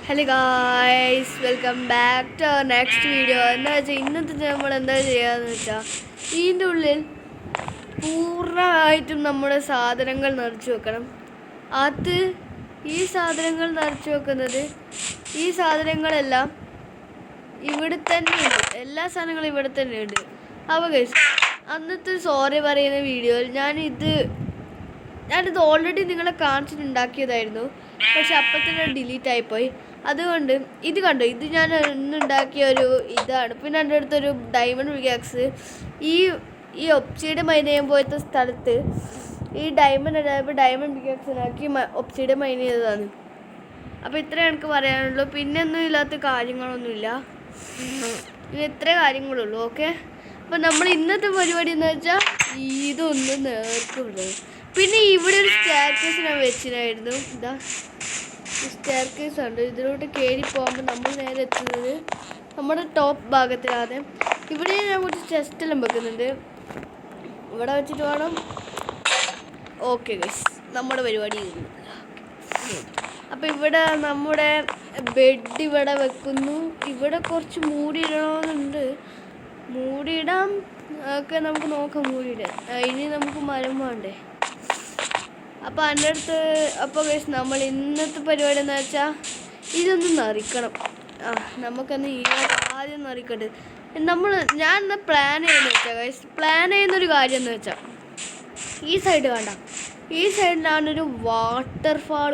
Hello guys, welcome back to our next video. എന്താ വെച്ചാൽ ഇന്നത്തെ നമ്മൾ എന്താ ചെയ്യാന്ന് വെച്ചാൽ ഇതിൻ്റെ ഉള്ളിൽ പൂർണ്ണമായിട്ടും നമ്മുടെ സാധനങ്ങൾ നിറച്ച് വെക്കണം. അത് ഈ സാധനങ്ങൾ നിറച്ച് വെക്കുന്നത് ഈ സാധനങ്ങളെല്ലാം ഇവിടെ തന്നെ ഉണ്ട്. എല്ലാ സാധനങ്ങളും ഇവിടെ തന്നെ ഉണ്ട്. അപ്പോൾ ഗൈസ്, അന്നത്തെ സോറി പറയുന്ന വീഡിയോയിൽ ഞാനിത് ഓൾറെഡി നിങ്ങളെ കാണിച്ചിട്ടുണ്ടാക്കിയതായിരുന്നു. പക്ഷെ അപ്പം തന്നെ ഡിലീറ്റ് ആയിപ്പോയി. അതുകൊണ്ട് ഇത് കണ്ടോ, ഇത് ഞാൻ ഇന്നുണ്ടാക്കിയ ഒരു ഇതാണ്. പിന്നെ എൻ്റെ അടുത്തൊരു ഡയമണ്ട് പിക്കാക്സ് ഈ ഒപ്സിയുടെ മൈൻ ചെയ്യാൻ പോയത്തെ സ്ഥലത്ത് ഈ ഡയമണ്ട് ഉണ്ടായപ്പോൾ ഡയമണ്ട് പിക്കാക്സിനാക്കി ഒപ്സിയുടെ മൈൻ ചെയ്തതാണ്. അപ്പോൾ ഇത്രേ എനിക്ക് പറയാനുള്ളൂ. പിന്നെ ഒന്നും ഇല്ലാത്ത കാര്യങ്ങളൊന്നുമില്ല. ഇനി ഇത്രേ കാര്യങ്ങളുള്ളൂ. ഓക്കെ, അപ്പോൾ നമ്മൾ ഇന്നത്തെ പരിപാടി എന്ന് വെച്ചാൽ ഇതൊന്ന് നേർക്ക് വിടുന്നത്. പിന്നെ ഇവിടെ ഒരു സ്റ്റെയർകേസ് ഞാൻ വെച്ചിട്ടായിരുന്നു. ഇതാ സ്റ്റെയർകേസ് ഉണ്ട്. ഇതിലോട്ട് കയറി പോകുമ്പോൾ നമ്മൾ നേരെ എത്തുന്നത് നമ്മുടെ ടോപ്പ് ഭാഗത്തിലാണ്. ഇവിടെ ഞാൻ കുറച്ച് ചെസ്റ്റെല്ലാം വെക്കുന്നുണ്ട്. ഇവിടെ വെച്ചിട്ട് വേണം. ഓക്കെ ഗൈസ്, നമ്മുടെ പരിപാടി ചെയ്യുന്നു. അപ്പോൾ ഇവിടെ നമ്മുടെ ബെഡ് ഇവിടെ വെക്കുന്നു. ഇവിടെ കുറച്ച് മൂടിയിടണമെന്നുണ്ട്. മൂടിയിടാം ഒക്കെ നമുക്ക് നോക്കാം. മൂടിയിടാം. ഇനി നമുക്ക് മരം വേണ്ടേ. അപ്പോൾ എൻ്റെ അടുത്ത് ഗൈസ് നമ്മൾ ഇന്നത്തെ പരിപാടി എന്ന് വെച്ചാൽ ഇതൊന്ന് നിറയ്ക്കണം. നമുക്കൊന്ന് ആദ്യം നിറയ്ക്കട്ടെ. ഞാൻ ഇന്ന് പ്ലാൻ ചെയ്യുന്നത് വെച്ചാൽ ഗൈസ്, പ്ലാൻ ചെയ്യുന്നൊരു കാര്യം എന്ന് വെച്ചാൽ ഈ സൈഡ് വേണ്ട, ഈ സൈഡിൽ ഞാനൊരു വാട്ടർഫാൾ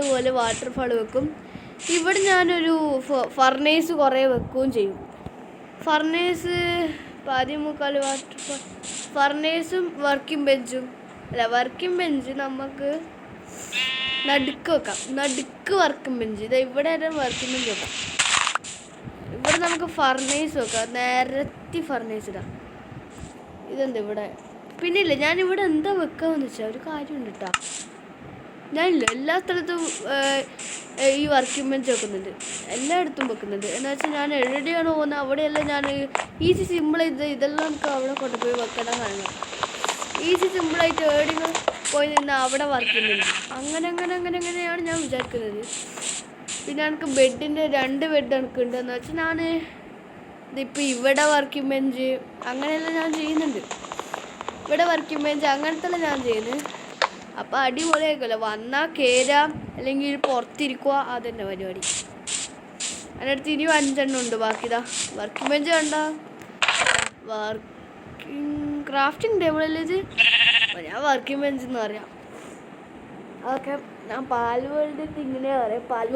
വെക്കും. ഇവിടെ ഞാനൊരു ഫർണേസ് കുറേ വെക്കുകയും ചെയ്യും. ഫർണേസ് 13 വാട്ടർഫാൾ ഫർണേസും വർക്കിംഗ് ബെഞ്ച് നമുക്ക് നടുക്ക് വെക്കാം. നടുക്ക് വർക്കിംഗ് ബെഞ്ച്. ഇതാ ഇവിടെ വർക്കിംഗ് ബെഞ്ച് വെക്കാം. ഇവിടെ നമുക്ക് ഫർണേസ് വെക്കാം. നേരത്തെ ഫർണേസ് ഇടാം. ഇതെന്താ ഇവിടെ പിന്നെ ഇല്ല. ഞാനിവിടെ എന്താ വെക്കാമെന്ന് വെച്ചാൽ ഒരു കാര്യമുണ്ട് കേട്ടോ. ഞാനില്ല എല്ലാ സ്ഥലത്തും ഈ വർക്കിംഗ് ബെഞ്ച് വെക്കുന്നുണ്ട്. എല്ലായിടത്തും വെക്കുന്നുണ്ട്. എന്ന് വെച്ചാൽ ഞാൻ എവിടെയാണ് പോകുന്നത് അവിടെയെല്ലാം ഞാൻ ഈസി സിമ്പിളായിട്ട് ഇതെല്ലാം നമുക്ക് അവിടെ കൊണ്ടുപോയി വെക്കണം. കാരണം ഈസി സിമ്പിളായിട്ട് എവിടെയെങ്കിലും പോയി നിന്ന് അവിടെ വർക്കിംഗ് ബെഞ്ച് അങ്ങനെയാണ് ഞാൻ വിചാരിക്കുന്നത്. പിന്നെ എനിക്ക് ബെഡിൻ്റെ 2 ബെഡ് എനിക്കുണ്ട്. എന്ന് വെച്ചാൽ ഇതിപ്പോൾ ഇവിടെ വർക്കിംഗ് ബെഞ്ച് അങ്ങനെയെല്ലാം ഞാൻ ചെയ്യുന്നുണ്ട്. ഇവിടെ വർക്കിംഗ് ബെഞ്ച് അങ്ങനത്തെ ഞാൻ ചെയ്യുന്നത്. അപ്പോൾ അടിപൊളിയായിരിക്കുമല്ലോ. വന്നാൽ കയറാം, അല്ലെങ്കിൽ പുറത്തിരിക്കുക. അതെന്നെ പരിപാടി. എൻ്റെ അടുത്ത് ഇനിയും 5 എണ്ണം ഉണ്ട്. ബാക്കി ഇതാ വർക്കിംഗ് ബെഞ്ച് കണ്ട ക്രാഫ്റ്റിംഗ് ടേബിളല്ലേ ഇത്. ഞാൻ വർക്കിംഗ് ബെഞ്ച് എന്ന് പറയാം. അതൊക്കെ ഞാൻ പാൽ വേൾഡ് ഇങ്ങനെയാണ് പറയാം. പാൽ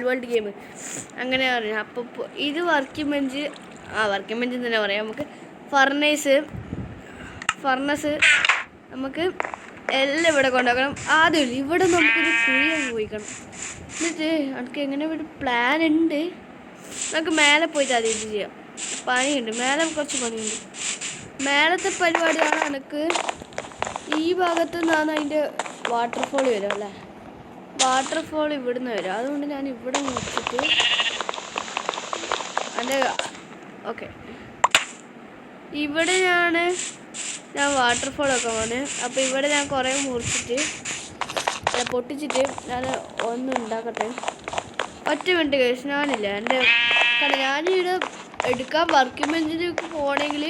വേൾഡ് ഗെയിം അങ്ങനെയാണ് പറയാം. അപ്പോൾ ഇത് വർക്കിംഗ് ബെഞ്ച്. വർക്കിംഗ് ബെഞ്ച് തന്നെ പറയാം. നമുക്ക് ഫർണസ് നമുക്ക് എല്ലാം ഇവിടെ കൊണ്ടുവെക്കണം. ആദ്യം ഇവിടെ നമുക്കൊരു കുഴി പോയിക്കണം. എന്നിട്ട് എനിക്ക് എങ്ങനെ ഒരു പ്ലാൻ ഉണ്ട്. നമുക്ക് മേലെ പോയിട്ട് ആദ്യം ഇത് ചെയ്യാം. പണിയുണ്ട് മേലെ, കുറച്ച് പണിയുണ്ട്. മേലത്തെ പരിപാടിയാണ് എനിക്ക്. ഈ ഭാഗത്തു നിന്നാണ് അതിൻ്റെ വാട്ടർഫോൾ വരും അല്ലേ. വാട്ടർഫോൾ ഇവിടുന്ന് വരും. അതുകൊണ്ട് ഞാൻ ഇവിടെ നോക്കിയിട്ട് ഓക്കെ ഇവിടെ ഞാൻ വാട്ടർഫോൾ ഒക്കെ പോകുന്നത്. അപ്പോൾ ഇവിടെ ഞാൻ കുറേ പൊട്ടിച്ചിട്ട് ഞാൻ ഒന്നും ഉണ്ടാക്കട്ടെ. ഒറ്റ മിനിറ്റ് കഴിച്ച് ഞാനില്ല എൻ്റെ ഞാനിവിടെ എടുക്കാൻ വർക്കിംഗ് ബെഞ്ചിലേക്ക് പോകണമെങ്കിൽ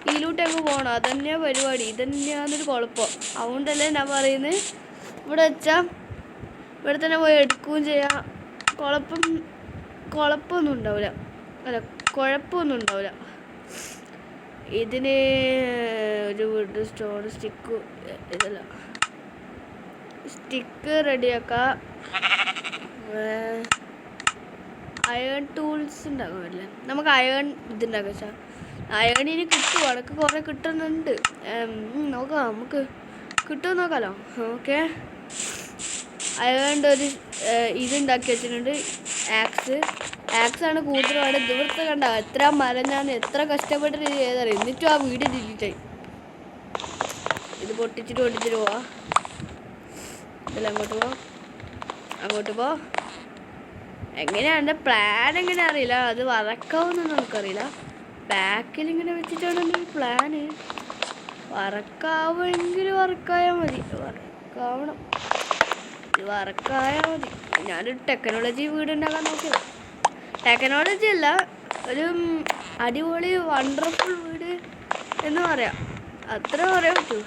ഇതിലോട്ടങ്ങ് പോകണം. അതന്നെയാണ് പരിപാടി. ഇതന്നെയാണെന്നൊരു കുഴപ്പം. അതുകൊണ്ടല്ലേ ഞാൻ പറയുന്നത് ഇവിടെ വെച്ചാൽ ഇവിടെ തന്നെ പോയി എടുക്കുകയും ചെയ്യാം. കുഴപ്പമൊന്നും ഉണ്ടാവില്ല. ഇതിന് ഒരു വീട് സ്റ്റിക്ക് റെഡിയാക്കാം. അയൺ ടൂൾസ് ഉണ്ടാക്കാമല്ലേ. നമുക്ക് അയൺ ഇതുണ്ടാക്കാം. വെച്ചാൽ അയണിന് കിട്ടും. അടക്ക് കുറേ കിട്ടുന്നുണ്ട്. നോക്കാം, നമുക്ക് കിട്ടുമെന്ന് നോക്കാമല്ലോ. ഓക്കെ, അയണിൻ്റെ ഒരു ഇതുണ്ടാക്കി വെച്ചിട്ടുണ്ട്. ആക്സാണ് കൂടുതലാണ്. ദൂരത്ത് കണ്ട എത്ര മരം ഞാൻ എത്ര കഷ്ടപ്പെട്ടിട്ട് ചെയ്തറിയാം. എന്നിട്ടും ആ വീഡിയോ ഡിലീറ്റായി. ഇത് പൊട്ടിച്ചിട്ട് പോവാ. ഇതെല്ലാം അങ്ങോട്ട് പോ. എങ്ങനെയാണ് എൻ്റെ പ്ലാൻ എങ്ങനെ അറിയില്ല. അത് വറക്കാവുന്നൊന്നും നമുക്കറിയില്ല. ബാക്കിലിങ്ങനെ വെച്ചിട്ടാണ് എൻ്റെ പ്ലാന്. വറക്കാവുമെങ്കിൽ വറക്കായാൽ മതി. വറക്കായാൽ മതി. ഞാനൊരു ടെക്നോളജി വീട് ഉണ്ടാക്കാൻ നോക്കിയത്. ടെക്നോളജി അല്ല, ഒരു അടിപൊളി വണ്ടർഫുൾ വീട് എന്ന് പറയാം, അത്ര പറയാൻ പറ്റൂ.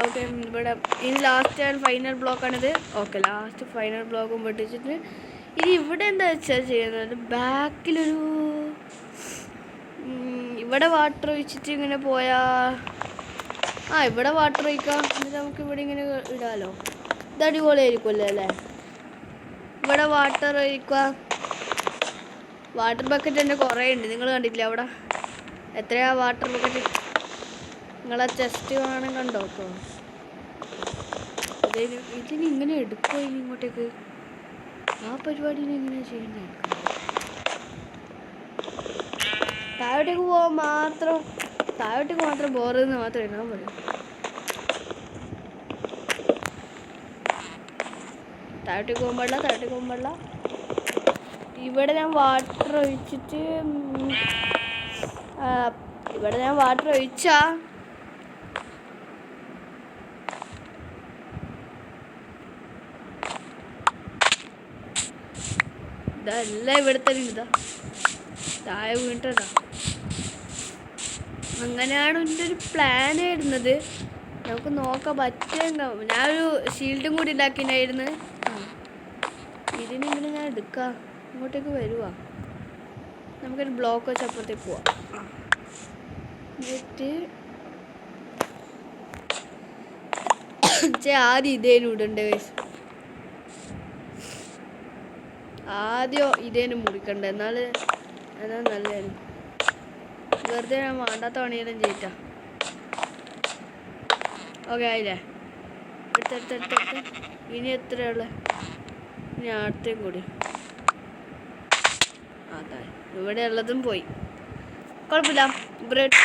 ഓക്കെ, ഇവിടെ ഇനി ലാസ്റ്റ് ആൻഡ് ഫൈനൽ ബ്ലോക്കാണിത്. ഓക്കെ, ലാസ്റ്റ് ഫൈനൽ ബ്ലോക്കും പൊട്ടിച്ചിട്ട് ഇനി ഇവിടെ എന്താ വെച്ചാൽ ചെയ്യുന്നത്, ബാക്കിലൊരു ഇവിടെ വാട്ടർ ഒഴിച്ചിട്ട് ഇങ്ങനെ പോയാ, ഇവിടെ വാട്ടർ ഒഴിക്കാം. എന്നിട്ട് നമുക്ക് ഇവിടെ ഇങ്ങനെ ഇടാലോ. ഇത് അടിപൊളിയായിരിക്കുമല്ലോ അല്ലേ? ഇവിടെ വാട്ടർ ഒഴിക്കുക. വാട്ടർ ബക്കറ്റ് തന്നെ കുറേ ഉണ്ട്, നിങ്ങൾ കണ്ടിട്ടില്ല അവിടെ എത്രയാ വാട്ടർ ബക്കറ്റ്? നിങ്ങളെ ചെസ്റ്റ് വേണം കണ്ടോ? ഇപ്പോൾ ഇതിന് ഇങ്ങനെ എടുക്കുമോ ഇനി ഇങ്ങോട്ടേക്ക്? ആ പരിപാടിന് എങ്ങനെയാണ് ചെയ്യേണ്ടത്? താഴോട്ടേക്ക് പോകാൻ മാത്രം, താഴോട്ടേക്ക് മാത്രം ബോറെന്ന് മാത്രം എഴുതാൻ പറയും. താഴോട്ടേക്ക് പോകുമ്പോഴല്ല. ഇവിടെ ഞാൻ വാട്ടർ ഒഴിച്ചിട്ട് ഒഴിച്ചാ ഇതല്ല ഇവിടുത്തെ ഇതാ താഴെ വീണിട്ടതാ. അങ്ങനെയാണ് എൻ്റെ ഒരു പ്ലാൻ ആയിരുന്നത്. നമുക്ക് നോക്കാൻ പറ്റുന്നുണ്ടാവും. ഞാനൊരു ഷീൽഡും കൂടി ഉണ്ടാക്കിയിട്ടുണ്ടായിരുന്നു. ഇതിനിങ്ങനെ ഞാൻ എടുക്കാം. ഇങ്ങോട്ടേക്ക് വരുവാ, നമുക്കൊരു ബ്ലോക്ക് വെച്ച് അപ്പുറത്തേക്ക് പോവാം. എന്നിട്ട് ആദ്യം ഇതേനും ഇടണ്ടേ വയസ്സ്, ആദ്യം ഇതേനും മുറിക്കണ്ട, എന്നാ നല്ലതായിരുന്നു. വെറുതെ ഞാൻ വേണ്ടാത്ത പണിയെല്ലാം ചെയ്യിട്ടാ. ഓക്കെ ആയില്ലേ? എടുത്ത് ഇനി എത്രയുള്ള? ഇനി അടുത്തേക്കും കൂടി. അതെ, ഇവിടെ ഉള്ളതും പോയി, കുഴപ്പമില്ല. ബ്രെഡ്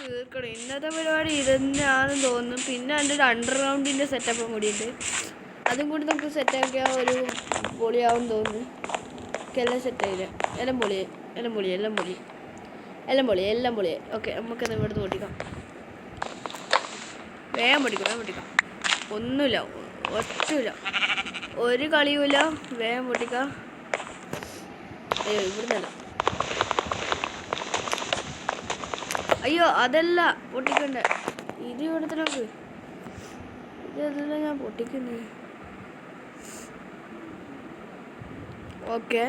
തീർക്കണം. ഇന്നത്തെ പരിപാടി ഇതന്നെയാണെന്ന് തോന്നുന്നു. പിന്നെ എൻ്റെ ഒരു അണ്ടർഗ്രൗണ്ടിൻ്റെ സെറ്റപ്പും കൂടിയുണ്ട്, അതും കൂടി നമുക്ക് സെറ്റാക്കിയാൽ ഒരു പൊളിയാവും തോന്നുന്നു. എല്ലാം സെറ്റായില്ല, എല്ലാം പൊളിയായി. ഓക്കെ, നമുക്കത് ഇവിടുന്ന് പൊട്ടിക്കാം. വേഗം പൊട്ടിക്കാം. ഒന്നുമില്ല, ഒറ്റയില്ല, ഒരു കളിയുമില്ല. വേഗം പൊട്ടിക്കാം. അയ്യോ, ഇവിടുന്നല്ല. അയ്യോ, അതല്ല പൊട്ടിക്കണ്ടേ, ഇത് ഇവിടുത്തെ നോക്ക്. ഇതല്ല ഞാൻ പൊട്ടിക്കുന്നത്. ഓക്കെ.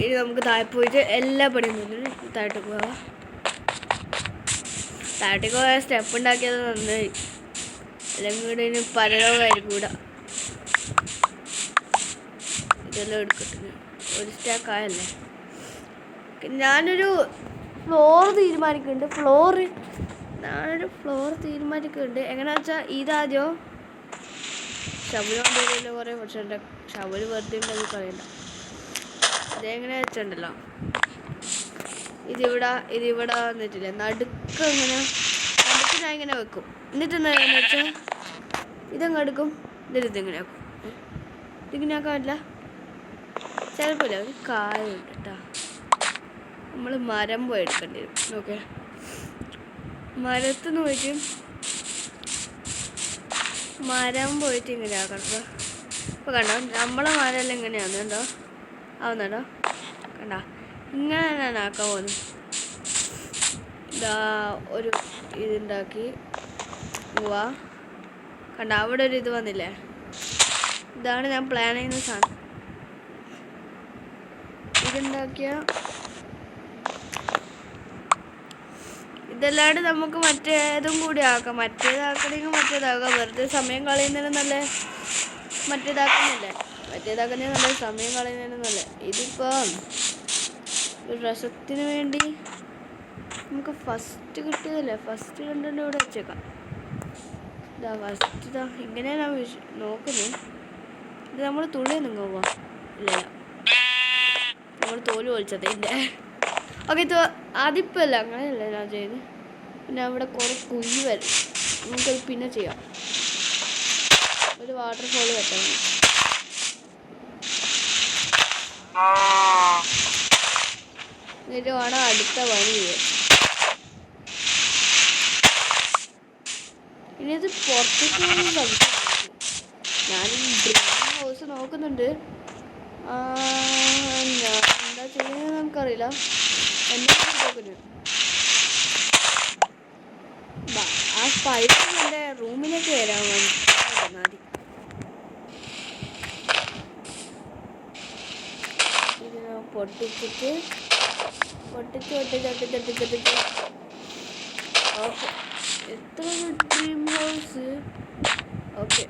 ഇനി നമുക്ക് താഴെ പോയിട്ട് എല്ലാ പണിയും താഴോട്ട് പോവാം. താഴോട്ടേക്ക് പോയാൽ സ്റ്റെപ്പ് ഉണ്ടാക്കിയത് നന്നായി, അല്ലെങ്കിൽ കൂടെ ഇനി പരലോകമായിരിക്കും കൂടെ. ഇതെല്ലാം എടുക്കട്ടെ, ഒരു സ്റ്റാക്കായല്ലേ. ഞാനൊരു ഫ്ലോർ തീരുമാനിക്കുന്നുണ്ട്. എങ്ങനെയാ വെച്ചാൽ ഇതാദ്യം ഷവല് കൊണ്ടുവരില്ല കുറേ, പക്ഷെ എൻ്റെ ഷവല് വെറുതെ ഉണ്ടെങ്കിൽ കളയണ്ട. ഇതെങ്ങനെയാ വെച്ചിട്ടുണ്ടല്ലോ, ഇതിവിടെ വന്നിട്ടില്ല, നടുക്ക് ഞാൻ ഇങ്ങനെ വെക്കും. എന്നിട്ട് എന്താണെന്ന് വെച്ചാൽ ഇതങ്ങ് എടുക്കും, എന്നിട്ട് ഇതിങ്ങനെ ആക്കും. ഇതിങ്ങനെ ആക്കാൻ പറ്റില്ല, ചിലപ്പോൾ ഒരു കായുണ്ട് കേട്ടോ. നമ്മൾ മരം പോയി എടുക്കേണ്ടി വരും. ഓക്കെ, മരം പോയിട്ട് ഇങ്ങനെ ആക്കണം. ഇപ്പോൾ കണ്ടോ, നമ്മളെ മരമെല്ലാം ഇങ്ങനെയാണ് കണ്ടോ, ആവുന്നുണ്ടോ? കണ്ടോ, ഇങ്ങനെ ഞാൻ ആക്കാൻ പോകുന്നു. ഇതാ ഒരു ഇതുണ്ടാക്കി പോവാ. കണ്ട, അവിടെ ഒരു ഇത് വന്നില്ലേ? ഇതാണ് ഞാൻ പ്ലാൻ ചെയ്യുന്ന സാധനം. ഇതുണ്ടാക്കിയ ഇതല്ലാണ്ട് നമുക്ക് മറ്റേതും കൂടി ആക്കാം. മറ്റേതാക്കണമെങ്കിൽ മറ്റേതാക്കാം. വെറുതെ സമയം കളയുന്നതിന് നല്ല മറ്റേതാക്കുന്നതിന് നല്ല സമയം കളയുന്നതിന് നല്ല. ഇതിപ്പോൾ ഒരു രസത്തിന് വേണ്ടി നമുക്ക് ഫസ്റ്റ് കിട്ടിയതല്ലേ, ഫസ്റ്റ് കണ്ടന്റ് ഇവിടെ വെച്ചേക്കാം. ഫസ്റ്റ് ഇങ്ങനെയാണ് ഞാൻ നോക്കുന്നത്. ഇത് നമ്മൾ തുള്ളി നിങ്ങൾ പോവാം. ഇല്ല, നമ്മൾ തോല് പൊളിച്ചത് എൻ്റെ. ഓക്കെ, അതിപ്പല്ല അങ്ങനെയല്ല ഞാൻ ചെയ്ത്. പിന്നെ അവിടെ കുറേ കുഴി വരും, നമുക്കത് പിന്നെ ചെയ്യാം. ഒരു വാട്ടർഫോൾ വെക്കണം. എന്നിട്ട് വേണം അടുത്ത പണി ചെയ്യാൻ. ഇനി ഇത് പുറത്തേക്ക് ഞാൻ ഡ്രീം ഹൗസ് നോക്കുന്നുണ്ട്. ഞാൻ എന്താ ചെയ്യുന്നത് നമുക്കറിയില്ല. എന്താ നോക്കുന്നത്? ആ സ്പൈഡർ എൻ്റെ റൂമിലേക്ക് വരാൻ മതി. ഇത് പൊട്ടിച്ചിട്ട് ഓക്കെ, എത്ര ഡ്രീം ഹൗസ്. ഓക്കെ,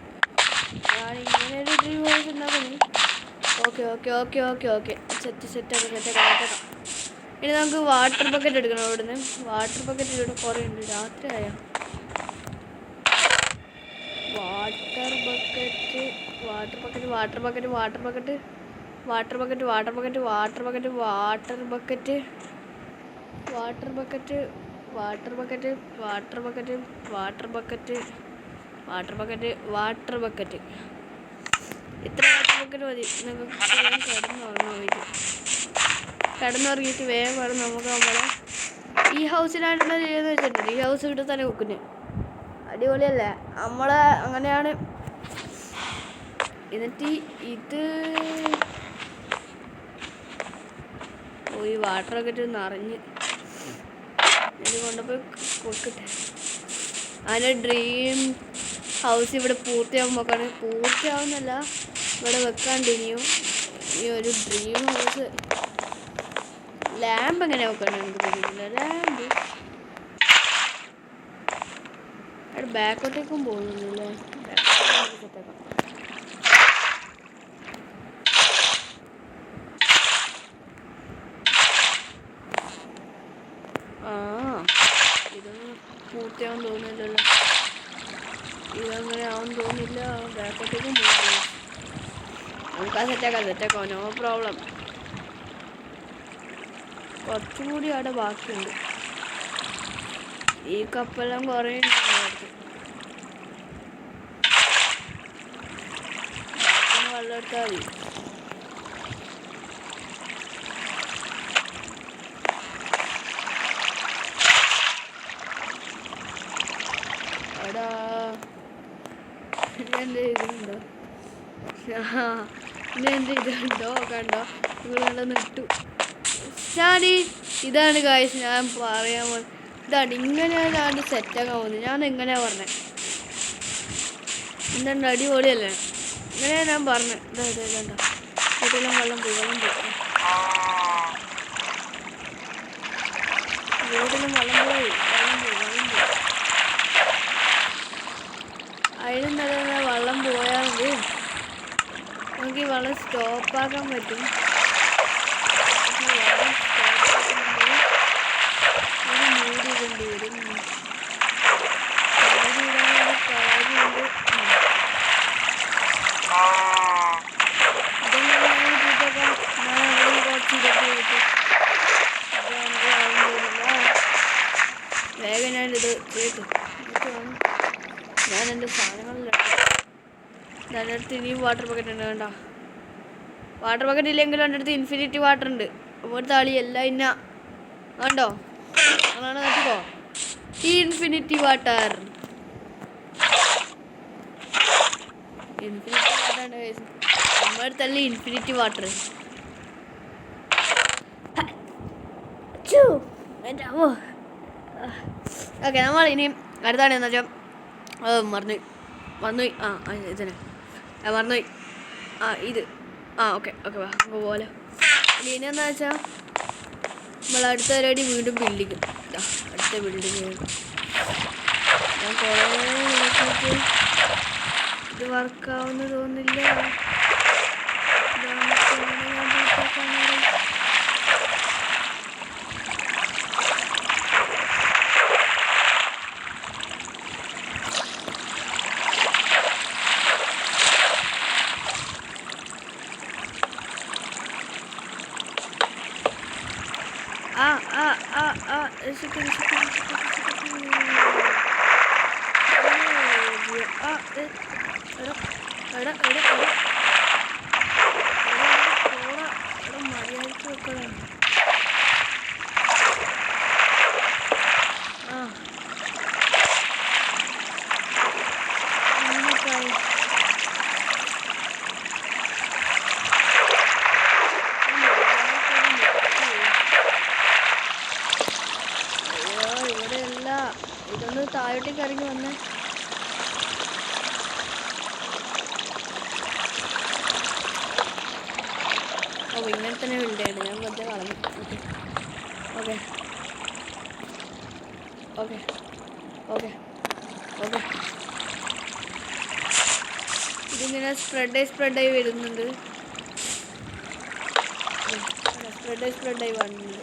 ഞാനിങ്ങനെ ഒരു ഡ്രീം ഹൗസ് ഉണ്ടാക്കുന്നു. ഓക്കെ സെറ്റാക്കാം. ഇനി നമുക്ക് വാട്ടർ ബക്കറ്റ് എടുക്കണം. അവിടുന്ന് വാട്ടർ ബക്കറ്റ് ഇവിടെ കുറേ ഉണ്ട്. രാത്രിയായ വാട്ടർ ബക്കറ്റ്. ഇത്ര വാട്ടർ ബക്കറ്റ് മതി. നിങ്ങൾക്ക് കിടന്നുറങ്ങിയിട്ട് വേഗം വേണം നമുക്ക് നമ്മളെ ഈ ഹൗസിനായിട്ടുള്ള ചെയ്യുന്നത് വെച്ചിട്ടുണ്ട്. ഈ ഹൗസ് ഇവിടെ തന്നെ വെക്കുന്നത് അടിപൊളിയല്ലേ? നമ്മളെ അങ്ങനെയാണ്. എന്നിട്ട് ഇത് ഈ വാട്ടർ ബക്കറ്റ് നിറഞ്ഞ് ഇത് കൊണ്ടുപോയി കൊടുക്കട്ടെ. അതിൻ്റെ ഡ്രീം ഹൗസ് ഇവിടെ പൂർത്തിയാവുന്നല്ല, ഇവിടെ വെക്കാണ്ട് ഇനിയും ഈ ഒരു ഡ്രീം ഹൗസ്. ലാമ്പ് എങ്ങനെ വെക്കണം എനിക്ക് తెలిയില്ല. ലാമ്പ് അവിടെ ബാക്കോട്ടേക്കും പോകുന്നില്ലേ? ഇതൊന്നും പൂർത്തിയാവാൻ തോന്നുന്നില്ലല്ലോ. ഇതങ്ങനെ ആവാൻ തോന്നില്ല. ബാക്കോട്ടേക്കും പോകുന്നില്ല. നമുക്ക് ആ സെറ്റാക്കാം. No problem. കുറച്ചും കൂടി അവിടെ ബാക്കിയുണ്ട്. ഈ കപ്പെല്ലാം കുറേ വെള്ളം എടുത്താൽ മതി. എൻ്റെ ഇതുണ്ടോ കണ്ടോ? നിങ്ങളെ നിട്ടു. ഇതാണ് ഗായ്സ് ഞാൻ പറയാൻ പോകുന്നത്. ഇതാണ് ഇങ്ങനെയാണ് സെറ്റാക്കാൻ പോകുന്നത്. ഞാൻ എങ്ങനെയാ പറഞ്ഞത്? എന്തുണ്ട് അടിപൊളിയല്ലേ? ഇങ്ങനെയാ ഞാൻ പറഞ്ഞത്. ഇതുണ്ടോ വീട്ടിലും വെള്ളം പോയി. അതിലും നല്ല വെള്ളം പോയാൽ മതി. നമുക്ക് ഈ വെള്ളം സ്റ്റോപ്പാക്കാൻ പറ്റും. വേഗം ഞാനിത് കേട്ടു. ഞാൻ എൻ്റെ സാധനങ്ങളിലാണ്. എൻ്റെ അടുത്ത് ഇനിയും വാട്ടർ ബക്കറ്റ് ഉണ്ട്. കണ്ടോ? വാട്ടർ ബക്കറ്റ് ഇല്ലെങ്കിലും എൻ്റെ അടുത്ത് ഇൻഫിനിറ്റി വാട്ടർ ഉണ്ട്. ഒരു താളി എല്ലാം ഇന്ന കണ്ടോ? അതാണ് നോക്കിക്കോ, ഈ ഇൻഫിനിറ്റി വാട്ടർ ആണ് നമ്മുടെ അടുത്തല്ലേ ഇൻഫിനിറ്റി വാട്ടർ. ഓക്കെ, നമ്മൾ ഇനിയും അടുത്താണ് എന്ന് വെച്ചാൽ മറന്നുപോയി. ഇതിനെ മറന്നുപോയി. ഇത് ഓക്കെ വാ പോലെ. ഇനിയെന്ന് വെച്ചാൽ നമ്മൾ അടുത്ത പരിപാടി വീണ്ടും ബിൽഡിങ്. അടുത്ത ബിൽഡിങ് ഞാൻ കുറേ നോക്കിയിട്ട് ഇത് വർക്കാവുന്ന തോന്നില്ല. രക്ഷിക്ക്. എടാ മര്യാദക്ക് വെക്കണം. ഇവിടെയല്ല, ഇതൊന്ന് താഴോട്ടേക്ക് ഇറങ്ങി വന്നേ. ഇങ്ങനെ തന്നെ വിളിയാണ് ഞാൻ വെറുതെ കളഞ്ഞു. ഓക്കെ ഇതിങ്ങനെ സ്പ്രെഡായി വരുന്നുണ്ട്. സ്പ്രെഡായി വരുന്നുണ്ട്.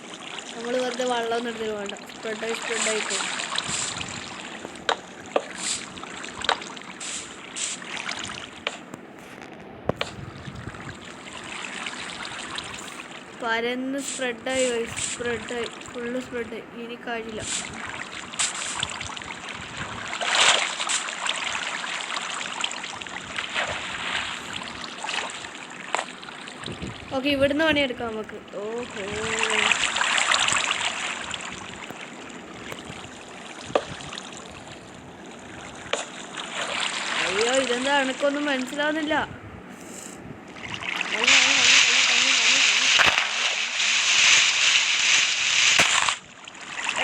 നമ്മൾ വെറുതെ വെള്ളമൊന്നും എടുത്തിട്ട് വേണ്ട, സ്പ്രെഡായി പോകും. പരന്ന് സ്പ്രെഡായി ഫുള്ള് സ്പ്രെഡായി. ഇനി കഴിയില്ല. ഓക്കെ, ഇവിടുന്ന് പണിയെടുക്കാം നമുക്ക്. ഓഹോ, അയ്യോ ഇതെന്താ എനക്കൊന്നും മനസ്സിലാവുന്നില്ല.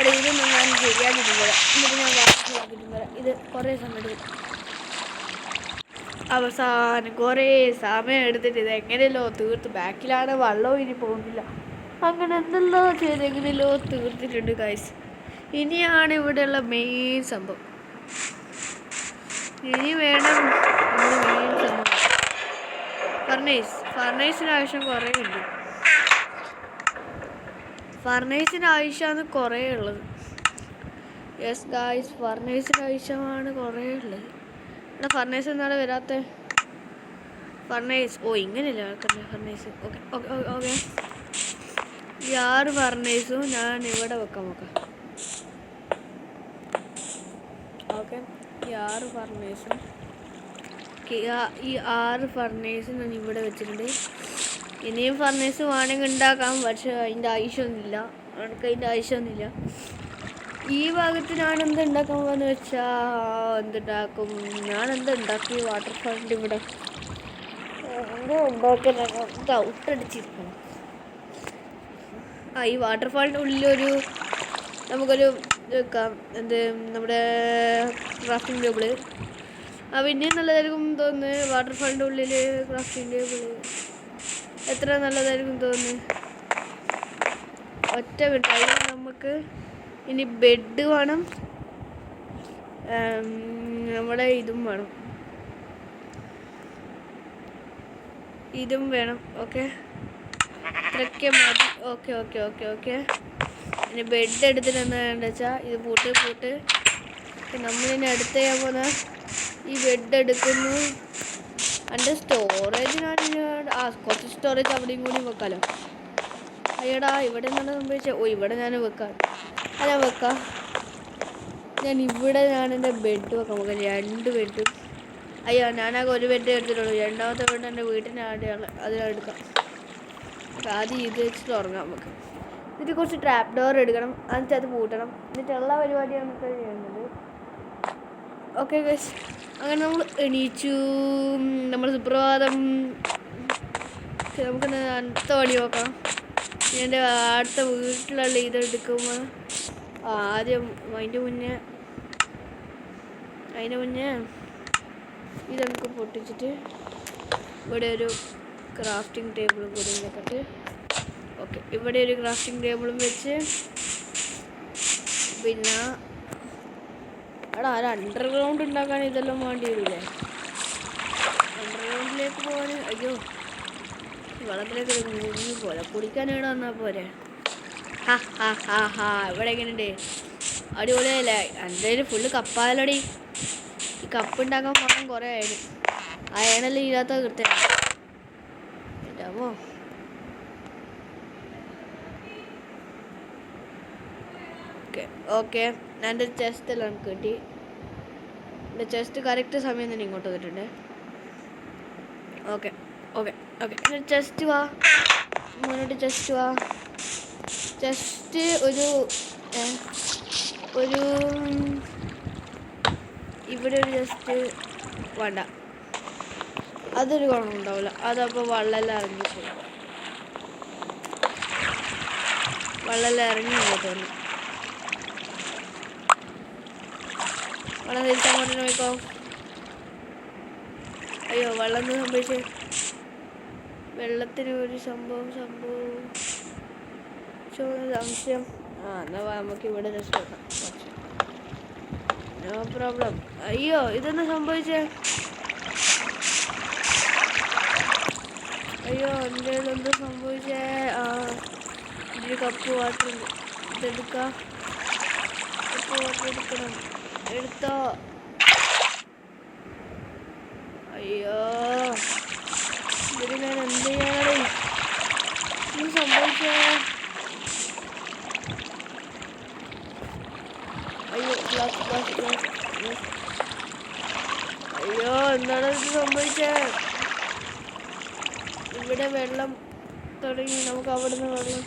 ഇതൊന്നും ഞാൻ ശരിയാക്കിയിട്ടില്ല. എന്നിട്ട് ഞാൻ വാക്കിയിട്ടും വരാം. ഇത് കുറേ സമയം എടുക്കും. അവസാനം കുറേ സമയം എടുത്തിട്ട് ഇത് എങ്ങനെയല്ലോ തീർത്ത്. ബാക്കിലാണ്, വെള്ളവും ഇനി പോകുന്നില്ല. അങ്ങനെ എന്തെല്ലോ ചെയ്ത് എങ്ങനെയല്ലോ തീർത്തിട്ടുണ്ട് ഗൈസ്. ഇനിയാണ് ഇവിടെയുള്ള മെയിൻ സംഭവം. ഇനി വേണം നമ്മുടെ മെയിൻ സംഭവം. ഫർണേസിന് ആവശ്യം കുറേ ഉണ്ട്. ഫർണേസിന് ആവശ്യമാണ് കുറേ ഉള്ളത്. യെസ് ഗായ്സ്, ഫർണേസിന് ആവശ്യമാണ് കുറേ ഉള്ളത്. ഇവിടെ ഫർണേസ് എന്നാണ് വരാത്ത ഫർണേസ്. ഇങ്ങനെയല്ലേ ആൾക്കാരുടെ ഫർണേസ്. ഓക്കെ ഈ 6 ഫർണേസും ഞാൻ ഇവിടെ വെക്കാൻ നോക്കാം. ഓക്കെ, ഈ 6 ഫർണേസും ഞാൻ ഇവിടെ വെച്ചിട്ടുണ്ട്. ഇനിയും ഫർണേസ് വേണമെങ്കിൽ ഉണ്ടാക്കാം, പക്ഷെ അതിൻ്റെ ആവശ്യമൊന്നുമില്ല. ഈ ഭാഗത്ത് ഞാൻ എന്തുണ്ടാക്കാൻ പോകുന്ന വെച്ചാൽ എന്തുണ്ടാക്കും? ഞാൻ എന്തുണ്ടാക്കി വാട്ടർഫാളിൻ്റെ ഇവിടെ ഉണ്ടാക്കാൻ ഔട്ടടിച്ചിരിക്കണം. ഈ വാട്ടർഫാളിൻ്റെ ഉള്ളിലൊരു നമുക്കൊരു വെക്കാം. നമ്മുടെ ക്രാഫ്റ്റിംഗ് ടേബിള്. പിന്നെയും നല്ലതായിരിക്കും തോന്നുന്നു. വാട്ടർഫാളിൻ്റെ ഉള്ളിൽ ക്രാഫ്റ്റിംഗ് ടേബിള് എത്ര നല്ലതായിരിക്കും തോന്നുന്നു. ഒറ്റ മിനിറ്റ്. അതിന് നമുക്ക് ഇനി ബെഡ് വേണം, നമ്മുടെ ഇതും വേണം. ഓക്കെ, ഇത്രയൊക്കെ മതി. ഓക്കെ. ഇനി ബെഡ് എടുത്തിട്ട് എന്താ വേണ്ടത് വെച്ചാൽ ഇത് പൂട്ട്. നമ്മളിനി അടുത്ത് ചെയ്യാൻ പോകുന്ന ഈ ബെഡ് എടുക്കുന്നു. എൻ്റെ സ്റ്റോറേജ് കുറച്ച് സ്റ്റോറേജ് അവിടെയും കൂടി വെക്കാമല്ലോ. അയ്യടാ, ഇവിടെ എന്താണ് സംഭവിച്ചത്? ഇവിടെ ഞാൻ വെക്കാം. ഞാൻ ഇവിടെ എൻ്റെ ബെഡ് വെക്കാം. നമുക്ക് 2 ബെഡ്. ഞാനാകെ 1 ബെഡ് എടുത്തിട്ടുള്ളൂ. രണ്ടാമത്തെ ബെഡ് എൻ്റെ വീട്ടിൻ്റെ ആടെയാണ്, അതിനെടുക്കാം. ആദ്യം ഇത് വെച്ചിട്ട് ഉറങ്ങാം നമുക്ക്. എന്നിട്ട് കുറച്ച് ട്രാപ്പ് ഡോർ എടുക്കണം, എന്നിട്ട് അത് പൂട്ടണം. എന്നിട്ട് എല്ലാ പരിപാടിയും നമുക്ക് ചെയ്യുന്നത്. ഓക്കെ ഗൈസ്, അങ്ങനെ നമ്മൾ എണീച്ചു. നമ്മൾ സുപ്രഭാതം. നമുക്ക് അടുത്ത പണി നോക്കാം. എൻ്റെ അടുത്ത വീട്ടിലുള്ള ഇതെടുക്കുമ്പോൾ ആദ്യം അതിൻ്റെ മുന്നേ ഇത് നമുക്ക് പൊട്ടിച്ചിട്ട് ഇവിടെ ഒരു ക്രാഫ്റ്റിംഗ് ടേബിളും കൂടി വെച്ചിട്ട്. ഓക്കെ, ഇവിടെ ഒരു ക്രാഫ്റ്റിംഗ് ടേബിളും വെച്ച്. പിന്നെ ഒരു അണ്ടർഗ്രൗണ്ട് ഉണ്ടാക്കാൻ ഇതെല്ലാം വേണ്ടി വരില്ലേ? അണ്ടർഗ്രൗണ്ടിലേക്ക് പോകാൻ അയ്യോ വെള്ളത്തിലേക്ക് മുങ്ങി പോലെ കുടിക്കാൻ ഇവിടെ വന്നാൽ പോരെ. ഇവിടെ എങ്ങനെയുണ്ട്? അടിപൊളിയല്ലേ? എന്തായാലും ഫുള്ള് കപ്പാലടി. ഈ കപ്പ് ഉണ്ടാക്കാൻ മാത്രം കുറേ ആയിരുന്നു. അയണെല്ലാം ഇല്ലാത്ത കൃത്യം ഓക്കെ ഓക്കെ, എൻ്റെ ചെസ്റ്റിൽ എനിക്ക് കിട്ടി. എൻ്റെ ചെസ്റ്റ് കറക്റ്റ് സമയം തന്നെ ഇങ്ങോട്ട് വന്നിട്ടുണ്ട്. ഓക്കെ ഓക്കെ ഓക്കെ, എൻ്റെ ചെസ്റ്റ് വാ മുന്നോട്ട്, ചെസ്റ്റ് വാ. ചെസ്റ്റ് ഒരു ഇവിടെ ഒരു ജസ്റ്റ് വേണ്ട, അതൊരു ഗുണമുണ്ടാവില്ല. അതപ്പോൾ വെള്ളമെല്ലാം ഇറങ്ങിപ്പോയി. വെള്ളമെല്ലാം ഇറങ്ങി ഇങ്ങോട്ട് വന്നു. വെള്ളം കഴിച്ചാൽ അങ്ങോട്ട് നോക്കോ. അയ്യോ, വെള്ളം എന്ത് സംഭവിച്ചേ? വെള്ളത്തിന് ഒരു സംശയം. എന്നാ നമുക്ക് ഇവിടെ ജസ്റ്റ് നോ പ്രോബ്ലം. അയ്യോ, ഇതെന്താ സംഭവിച്ചേ? അയ്യോ, എൻ്റെ എന്തോ സംഭവിച്ചേ. ഇതിൽ കപ്പ് വാട്ടർ ഉണ്ട്, ഇതെടുക്കാം. കപ്പ് വാട്ടർ എടുക്കണം. എടുത്തോ. അയ്യോ, ഇതിന് ഞാൻ എന്ത് ചെയ്യാനേ? ഇത് സംഭവിച്ചേ? അയ്യോ, അയ്യോ, എന്താണ് ഇത് സംഭവിച്ചേ? ഇവിടെ വെള്ളം തുടങ്ങി. നമുക്ക് അവിടുന്ന് വെള്ളം.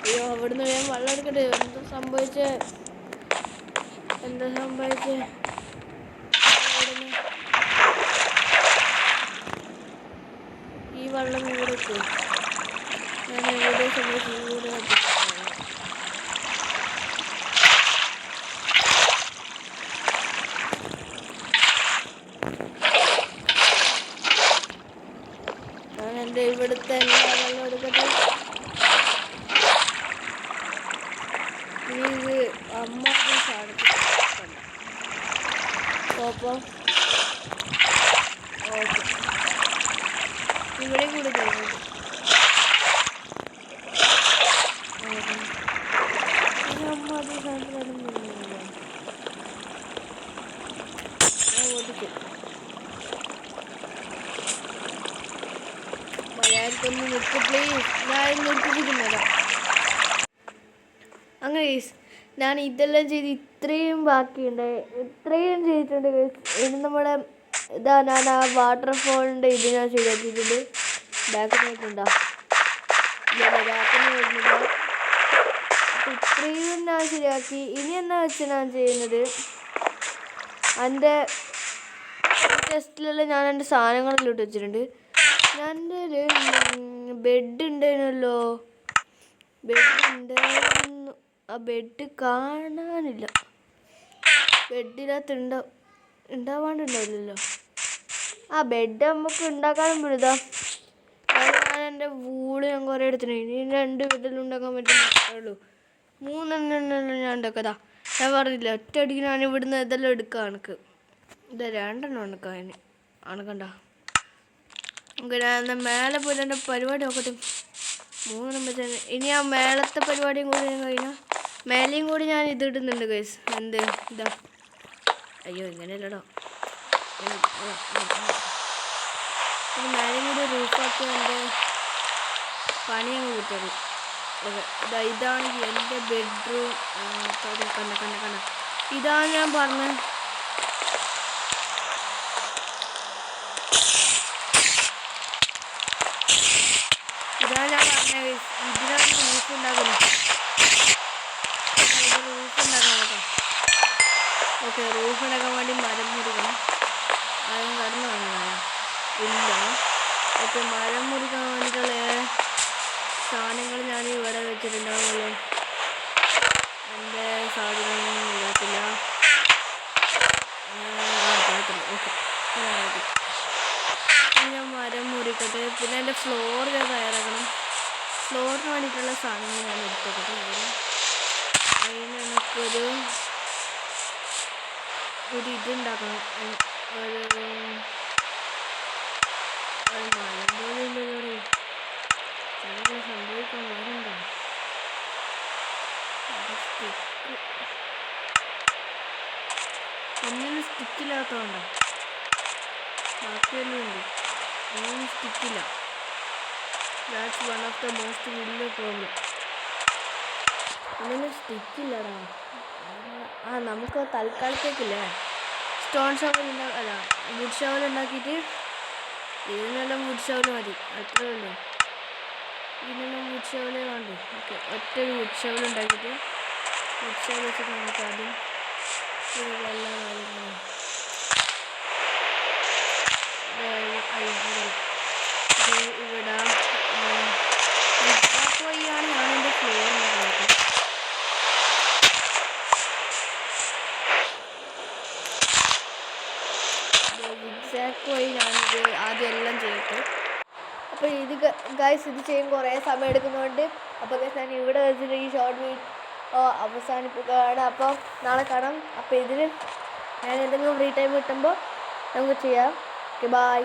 അയ്യോ, അവിടുന്ന് വേഗം വെള്ളം എടുക്കട്ടെ. എന്താ സംഭവിച്ചേ? ഈ വെള്ളം ഇവിടെ എത്തും. ഞാൻ എവിടെ സംഭവിച്ചു? ഞാൻ എൻ്റെ ഇവിടുത്തെ എല്ലാ വെള്ളം എടുക്കട്ടെ. ഇനി ഇത് അമ്മ ഓക്കെ, ഇവിടെ കൂടി തരുന്നത്. അമ്മ അത് ഓടിക്കും. മലയാളത്തൊന്ന് നിർത്തി പ്ലീസ്. ഞാൻ നിർത്തിപ്പിക്കുന്നതാ. അങ്ങനെ ഞാൻ ഇതെല്ലാം ചെയ്ത് ഇത്രയും ബാക്കിയുണ്ട്, ഇത്രയും ചെയ്തിട്ടുണ്ട്. ഇനി നമ്മുടെ ഞാൻ ആ വാട്ടർഫോളിൻ്റെ ഇത് ഞാൻ ശരിയാക്കിയിട്ടുണ്ട്. ബാക്കിൽ നോക്കുന്നുണ്ടോ? ബാക്കിൽ നോക്കുന്നുണ്ടോ? അപ്പം ഇത്രയും ഞാൻ ശരിയാക്കി. ഇനി എന്താ വെച്ചാൽ ഞാൻ ചെയ്യുന്നത്, എൻ്റെ ടെസ്റ്റിലെല്ലാം ഞാൻ എൻ്റെ സാധനങ്ങളെല്ലാം ഇട്ട് വെച്ചിട്ടുണ്ട്. ഞാൻ ഒരു ബെഡ് ഉണ്ടായിരുന്നല്ലോ, ആ ബെഡ് കാണാനില്ല. ബെഡിനകത്ത് ഉണ്ടാവാണ്ടുണ്ടാവില്ലല്ലോ. ആ ബെഡ് നമുക്ക് ഉണ്ടാക്കാനും വലുതാ. ഞാൻ എൻ്റെ വൂള് ഞാൻ കുറേ എടുത്തിട്ടുണ്ട്. ഇനി 2 ബെഡിലും ഉണ്ടാക്കാൻ പറ്റുള്ളൂ. 3 ഞാൻ ഉണ്ടാക്കതാ. ഞാൻ പറഞ്ഞില്ല, ഒറ്റയടിക്ക് ഞാൻ ഇവിടുന്ന് ഇതെല്ലാം എടുക്കാം. എനിക്ക് ഇത് 2 എടുക്കാം. അതിന് അണക്കണ്ട. ഞാൻ എന്നാൽ മേലെ പോയിട്ട് എൻ്റെ പരിപാടി നോക്കട്ടെ. 3 ഇനി ആ മേളത്തെ പരിപാടിയും കൂടി ഞാൻ കഴിഞ്ഞാൽ മേലെയും കൂടി ഞാൻ ഇതിടുന്നുണ്ട് ഗൈസ്. എന്ത് ഇതാ? അയ്യോ, ഇങ്ങനെയല്ലടോ. മേലെയും കൂടി റൂഫാക്കി എൻ്റെ പണി അങ്ങ് കിട്ടത്. ഓക്കെ, ഇതാണ് എൻ്റെ ബെഡ്റൂം. കണ്ട ഇതാണ് ഞാൻ പറഞ്ഞത്. ഇതിനാണ് റൂഫ് ഉണ്ടാക്കുന്നത്. ഓക്കെ, റൂഫ് ഉണ്ടാക്കാൻ വേണ്ടി മരം മുറിക്കണം. ആരും കടന്നു കാണാനാ? ഇല്ല. ഓക്കെ, മരം മുറിക്കാൻ വേണ്ടിയിട്ടുള്ള സാധനങ്ങൾ ഞാൻ ഇവിടെ വെച്ചിട്ടുണ്ടാവുമല്ലോ. എൻ്റെ സാധനങ്ങളൊന്നും ഇതാക്കില്ല. ഓക്കെ, ഞാൻ മരം മുറിക്കട്ടെ. പിന്നെ എൻ്റെ ഫ്ലോർ ഞാൻ തയ്യാറാക്കണം. ഫ്ലോറിന് വേണ്ടിയിട്ടുള്ള സാധനങ്ങൾ ഞാൻ എടുത്തോട്ടെ. അതിന് എനിക്കൊരു ഇതുണ്ടാക്കണം. ഒരു മരം പോലെ ഇല്ലല്ലോ. അങ്ങനെ സംഭവിക്കാൻ പാടുണ്ടോ? ഒന്നിനും സ്റ്റിക്കില്ലാത്തതുകൊണ്ടോ? ബാക്കിയെല്ലാം ഉണ്ട്, ഒന്നിനും സ്റ്റിക്കില്ല. That's one of the most വലിയ പ്രോബ്ലം. ഒന്നും സ്റ്റിക്കില്ലടാ. നമുക്ക് തൽക്കാലത്തേക്കില്ലേ സ്റ്റോൺ ഷവൽ അല്ല വുഡ് ഷവൽ ഉണ്ടാക്കിയിട്ട് ഇതിനെല്ലാം വുഡ് ഷവൽ മതി. അത്രേ ഉള്ളൂ. ഇതിനെല്ലാം വുഡ് ഷവലേ വേണ്ടു. ഓക്കെ, ഒറ്റ വുഡ് ഷവൽ ഉണ്ടാക്കിയിട്ട് വുഡ് ഷവൽ വെച്ചിട്ട് നമുക്ക് ആദ്യം എല്ലാ കാര്യങ്ങളും ഇവിടെ പോയാണ് ഞാൻ എൻ്റെ ഫ്ലോറിൻ്റെ പോയി ഞാനിത് ആദ്യം എല്ലാം ചെയ്യട്ടെ. അപ്പോൾ ഇത് ഗൈസ് ഇത് ചെയ്യാൻ കുറേ സമയം എടുക്കുന്നതുകൊണ്ട് അപ്പോൾ ഗൈസ് ഞാൻ ഇവിടെ വെച്ചിട്ട് ഈ ഷോർട്ട് വീഡിയോ അവസാനിപ്പിക്കുകയാണ്. അപ്പോൾ നാളെ കാണാം. അപ്പോൾ ഇതിന് ഞാൻ എന്തെങ്കിലും ഫ്രീ ടൈം കിട്ടുമ്പോൾ നമുക്ക് ചെയ്യാം. Okay, by.